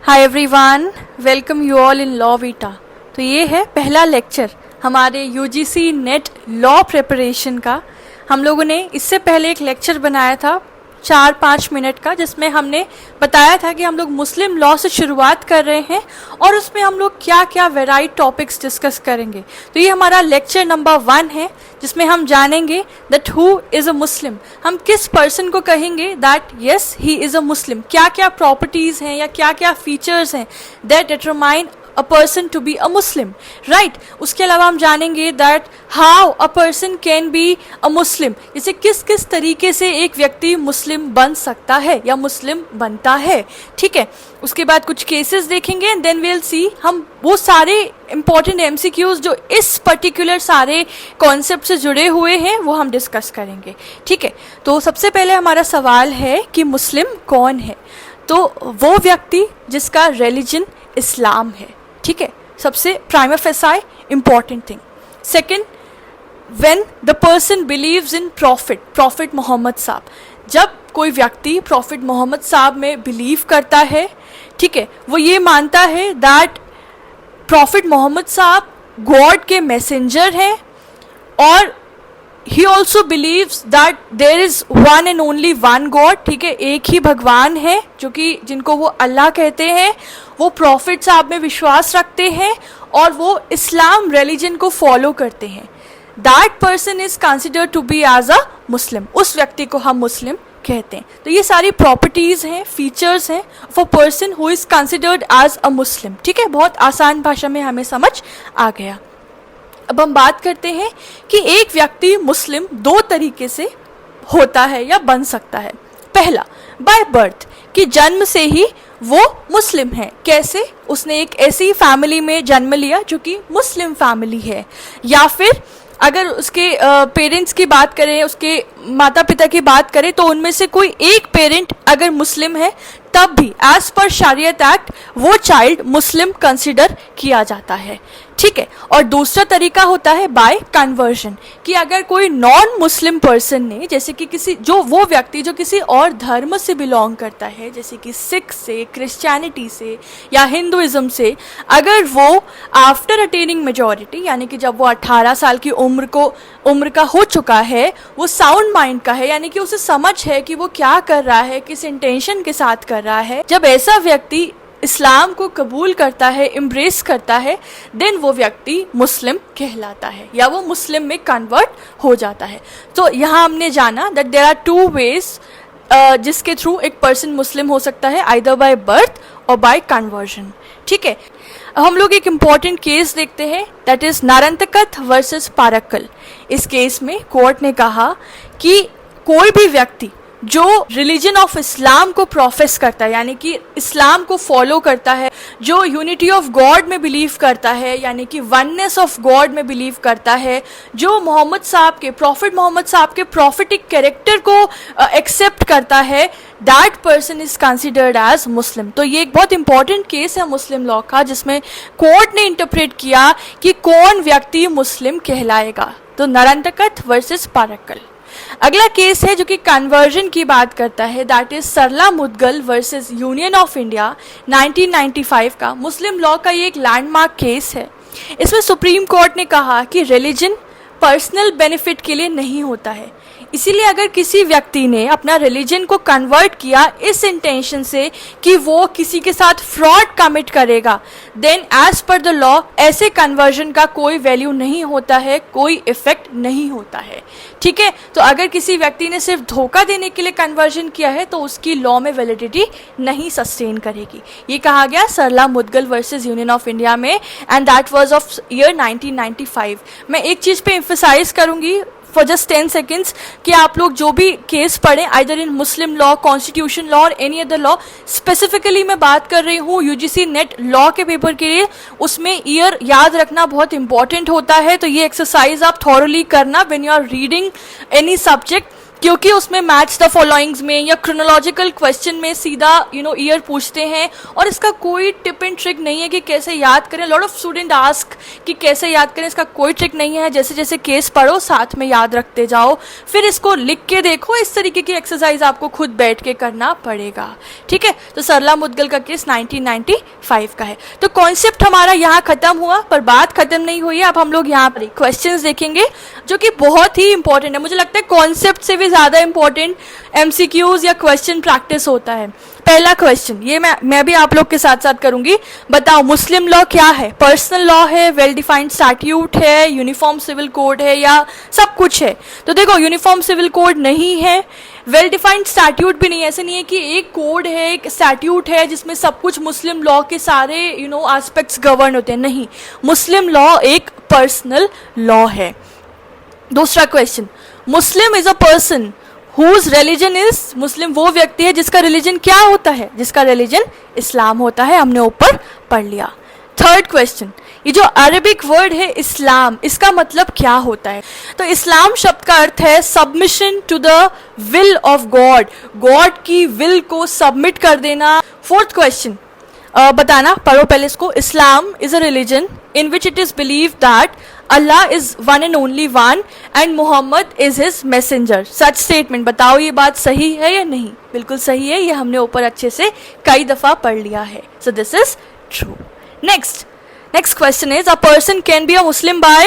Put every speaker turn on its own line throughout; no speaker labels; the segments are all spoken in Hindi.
Hi everyone, welcome you all in law Vita. तो ये है पहला लेक्चर हमारे यूजीसी नेट लॉ प्रिपरेशन का। हम लोगों ने इससे पहले एक लेक्चर बनाया था 4-5 मिनट का, जिसमें हमने बताया था कि हम लोग मुस्लिम लॉ से शुरुआत कर रहे हैं और उसमें हम लोग क्या क्या वेराइटी टॉपिक्स डिस्कस करेंगे। तो ये हमारा लेक्चर नंबर 1 है, जिसमें हम जानेंगे that who is a Muslim. हम किस पर्सन को कहेंगे that yes he is a Muslim, क्या क्या प्रॉपर्टीज़ हैं या क्या क्या फीचर्स हैं that determine a person to be a Muslim, right? उसके अलावा हम जानेंगे that how a person can be a Muslim, जैसे किस किस तरीके से एक व्यक्ति मुस्लिम बन सकता है या मुस्लिम बनता है, ठीक है। उसके बाद कुछ केसेस देखेंगे एंड देन we'll see हम वो सारे इंपॉर्टेंट MCQs जो इस पर्टिकुलर सारे कॉन्सेप्ट से जुड़े हुए हैं वो हम डिस्कस करेंगे, ठीक है। तो सबसे पहले हमारा सवाल है कि मुस्लिम कौन है। तो वो व्यक्ति जिसका रिलीजन इस्लाम है, ठीक है, सबसे prima facie important thing. Second, when the person believes in prophet Muhammad साहब, जब कोई व्यक्ति प्रॉफिट मोहम्मद साहब में बिलीव करता है, ठीक है, वो ये मानता है दैट प्रॉफिट मोहम्मद साहब गॉड के मैसेंजर हैं और he also believes that there is one and only one God, ठीक है, एक ही भगवान है जो कि जिनको वो अल्लाह कहते हैं। वो प्रॉफिट साहब में विश्वास रखते हैं और वो इस्लाम रिलीजन को फॉलो करते हैं। That person is considered to be as a Muslim, उस व्यक्ति को हम मुस्लिम कहते हैं। तो ये सारी प्रॉपर्टीज़ हैं, फीचर्स हैं for person who is considered as a Muslim, ठीक है। बहुत आसान भाषा में हमें समझ आ गया। अब हम बात करते हैं कि एक व्यक्ति मुस्लिम 2 तरीके से होता है या बन सकता है। पहला, बाय बर्थ, कि जन्म से ही वो मुस्लिम है। कैसे? उसने एक ऐसी फैमिली में जन्म लिया जो कि मुस्लिम फैमिली है, या फिर अगर उसके पेरेंट्स की बात करें, उसके माता पिता की बात करें, तो उनमें से कोई एक पेरेंट अगर मुस्लिम है तब भी एज पर शरीयत एक्ट वो चाइल्ड मुस्लिम कंसिडर किया जाता है, ठीक है। और दूसरा तरीका होता है बाय कन्वर्जन, कि अगर कोई नॉन मुस्लिम पर्सन ने, जैसे कि वो व्यक्ति जो किसी और धर्म से बिलोंग करता है, जैसे कि सिख से, क्रिश्चियनिटी से या हिंदुइज्म से, अगर वो आफ्टर अटेनिंग मेजॉरिटी, यानी कि जब वो 18 साल की उम्र का हो चुका है, वो साउंड माइंड का है, यानी कि उसे समझ है कि वो क्या कर रहा है, किस इंटेंशन के साथ कर रहा है, जब ऐसा व्यक्ति इस्लाम को कबूल करता है, इम्ब्रेस करता है, देन वो व्यक्ति मुस्लिम कहलाता है या वो मुस्लिम में कन्वर्ट हो जाता है। तो यहाँ हमने जाना दैट देयर आर 2 वेज जिसके थ्रू एक पर्सन मुस्लिम हो सकता है, आइदर बाय बर्थ और बाय कन्वर्जन, ठीक है। हम लोग एक इम्पॉर्टेंट केस देखते हैं, दैट इज नारंतकत वर्सेस पारक्कल। इस केस में कोर्ट ने कहा कि कोई भी व्यक्ति जो रिलीजन ऑफ इस्लाम को प्रोफेस करता है, यानी कि इस्लाम को फॉलो करता है, जो यूनिटी ऑफ गॉड में बिलीव करता है, यानी कि वननेस ऑफ गॉड में बिलीव करता है, जो मोहम्मद साहब के प्रॉफिटिक कैरेक्टर को एक्सेप्ट करता है, that person is considered as Muslim. तो ये एक बहुत इंपॉर्टेंट केस है मुस्लिम लॉ का, जिसमें कोर्ट ने इंटरप्रेट किया कि कौन व्यक्ति मुस्लिम कहलाएगा। तो नारंतकत वर्सेस पारक्कल। अगला केस है जो कि कन्वर्जन की बात करता है, that is Sarla Mudgal versus union of India 1995 का। मुस्लिम लॉ का ये एक लैंडमार्क केस है। इसमें सुप्रीम कोर्ट ने कहा कि रिलीजन पर्सनल बेनिफिट के लिए नहीं होता है, इसीलिए अगर किसी व्यक्ति ने अपना रिलीजन को कन्वर्ट किया इस इंटेंशन से कि वो किसी के साथ फ्रॉड कमिट करेगा, then as per the law ऐसे कन्वर्जन का कोई वैल्यू नहीं होता है, कोई इफेक्ट नहीं होता है, ठीक है। तो अगर किसी व्यक्ति ने सिर्फ धोखा देने के लिए कन्वर्जन किया है तो उसकी लॉ में वैलिडिटी नहीं सस्टेन करेगी। ये कहा गया Sarla Mudgal versus union of India में, and that was of year 1995। मैं एक चीज़ पे एम्फसाइज करूंगी फॉर जस्ट 10 सेकेंड्स कि आप लोग जो भी केस पढ़ें, either in Muslim law, constitution law और एनी अदर लॉ, स्पेसिफिकली मैं बात कर रही हूँ यूजीसी नेट लॉ के पेपर के लिए, उसमें ईयर याद रखना बहुत इंपॉर्टेंट होता है। तो ये एक्सरसाइज आप थॉरली करना when you are reading any subject, क्योंकि उसमें मैच द फॉलोइंग्स में या क्रोनोलॉजिकल क्वेश्चन में सीधा ईयर पूछते हैं, और इसका कोई टिप एंड ट्रिक नहीं है कि कैसे याद करें. लॉट ऑफ स्टूडेंट आस्क कि कैसे याद करें, इसका कोई ट्रिक नहीं है. जैसे जैसे केस पढ़ो साथ में याद रखते जाओ, फिर इसको लिख के देखो. इस तरीके की एक्सरसाइज आपको खुद बैठ के करना पड़ेगा. ठीक है, तो सरला मुदगल का केस 1995 का है. तो कॉन्सेप्ट हमारा यहाँ खत्म हुआ, पर बात खत्म नहीं हुई है. अब हम लोग यहाँ पर क्वेश्चंस देखेंगे जो कि बहुत ही इंपॉर्टेंट है. मुझे लगता है कॉन्सेप्ट से भी ज्यादा इंपॉर्टेंट एमसीक्यूज या क्वेश्चन प्रैक्टिस होता है. पहला क्वेश्चन ये मैं भी आप लोग के साथ साथ करूंगी. बताओ मुस्लिम लॉ क्या है? पर्सनल लॉ है, वेल डिफाइंड स्टैट्यूट है, यूनिफॉर्म सिविल कोड है, या सब कुछ है? तो देखो, यूनिफॉर्म सिविल कोड नहीं है, वेल डिफाइंड स्टैट्यूट भी नहीं है. ऐसे नहीं है कि एक कोड है, एक स्टैट्यूट है जिसमें सब कुछ मुस्लिम लॉ के सारे एस्पेक्ट्स गवर्न होते हैं. नहीं, मुस्लिम लॉ एक पर्सनल लॉ है. दूसरा question, Muslim is a person whose religion is, Muslim वो व्यक्ति है जिसका रिलीजन क्या होता है? जिसका रिलीजन इस्लाम होता है. हमने ऊपर पढ़ लिया. थर्ड क्वेश्चन, ये जो अरेबिक वर्ड है इस्लाम, इसका मतलब क्या होता है? तो इस्लाम शब्द का अर्थ है submission to the will of God, God की विल को सबमिट कर देना. फोर्थ क्वेश्चन बताना, पढ़ो पहले इसको. Islam is a religion in which it is believed that Allah is one and only one and Muhammad is his messenger. Such statement, बताओ ये बात सही है या नहीं? बिल्कुल सही है, ये हमने ऊपर अच्छे से कई दफा पढ़ लिया है. So this is true. Next question is, a person can be a Muslim by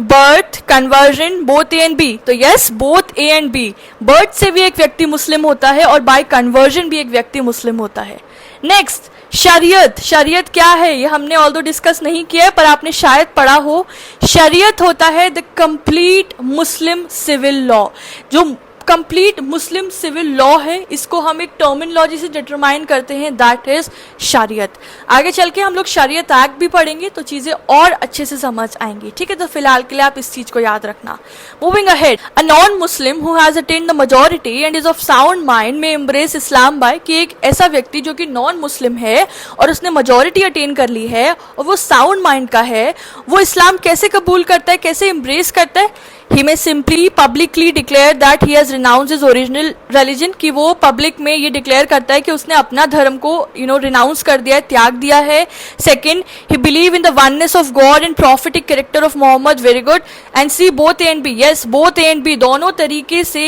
birth, conversion, both A and B. तो yes, both A and B. birth से भी एक व्यक्ति मुस्लिम होता है और by conversion भी एक व्यक्ति मुस्लिम होता है. नेक्स्ट, शरीयत क्या है? ये हमने ऑल्दो डिस्कस नहीं किया है, पर आपने शायद पढ़ा हो. शरीयत होता है the complete Muslim civil law. जो कंप्लीट मुस्लिम सिविल लॉ है, इसको हम एक टर्मिनोलॉजी से डिटरमाइन करते हैं, दैट इज शरीयत. आगे चल के हम लोग शरीयत एक्ट भी पढ़ेंगे तो चीजें और अच्छे से समझ आएंगी. ठीक है, तो फिलहाल के लिए आप इस चीज को याद रखना. Moving ahead, a non Muslim who has attend the majority and is of sound mind में एम्ब्रेस इस्लाम बाय, कि एक ऐसा व्यक्ति जो कि नॉन मुस्लिम है और उसने मेजॉरिटी अटेन कर ली है और वो साउंड माइंड का है, वो इस्लाम कैसे कबूल करता है, कैसे एम्ब्रेस करता है? He may simply publicly declare that he has renounced his original religion, कि वो पब्लिक में ये डिक्लेयर करता है कि उसने अपना धर्म को रिनाउंस कर दिया है, त्याग दिया है. Second, he believe in the oneness of God and prophetic character of Muhammad. Very good. And see, both A and B. Yes, both A and B, दोनों तरीके से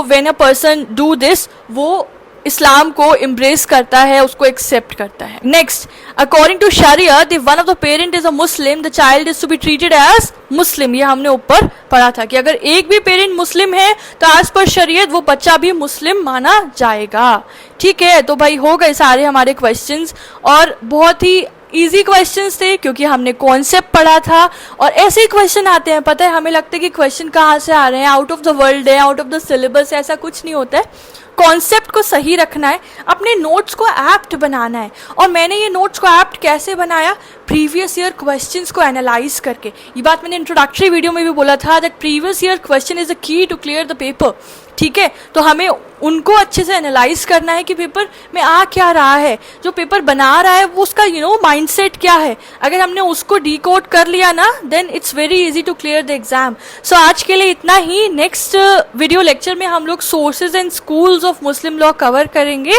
when a person do this, वो इस्लाम को इम्ब्रेस करता है, उसको एक्सेप्ट करता है. Next, according to sharia the one of the parent is a Muslim, the child is to be treated as Muslim. ये हमने ऊपर पढ़ा था कि अगर एक भी पेरेंट मुस्लिम है तो एज पर शरीयत वो बच्चा भी मुस्लिम माना जाएगा. ठीक है, तो भाई हो गए सारे हमारे क्वेश्चंस, और बहुत ही इजी क्वेश्चंस थे क्योंकि हमने कॉन्सेप्ट पढ़ा था. और ऐसे ही क्वेश्चन आते हैं, पता है हमें लगता है कि क्वेश्चन कहाँ से आ रहे हैं, आउट ऑफ द वर्ल्ड है, आउट ऑफ द सिलेबस है. ऐसा कुछ नहीं होता है. कॉन्सेप्ट को सही रखना है, अपने नोट्स को एप्ट बनाना है. और मैंने ये नोट्स को एप्ट कैसे बनाया? प्रीवियस ईयर क्वेश्चंस को एनालाइज करके. ये बात मैंने इंट्रोडक्टरी वीडियो में भी बोला था that previous year question is the key to clear the paper. ठीक है, तो हमें उनको अच्छे से एनालाइज करना है कि पेपर में आ क्या रहा है, जो पेपर बना रहा है वो उसका माइंडसेट क्या है. अगर हमने उसको डिकोड कर लिया ना, then it's very easy to clear the exam. So आज के लिए इतना ही. नेक्स्ट वीडियो लेक्चर में हम लोग sources and schools of Muslim law cover करेंगे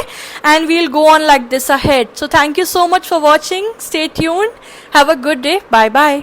and we will go on like this ahead. So thank you so much for watching. Stay tuned. Have a good day. Bye bye.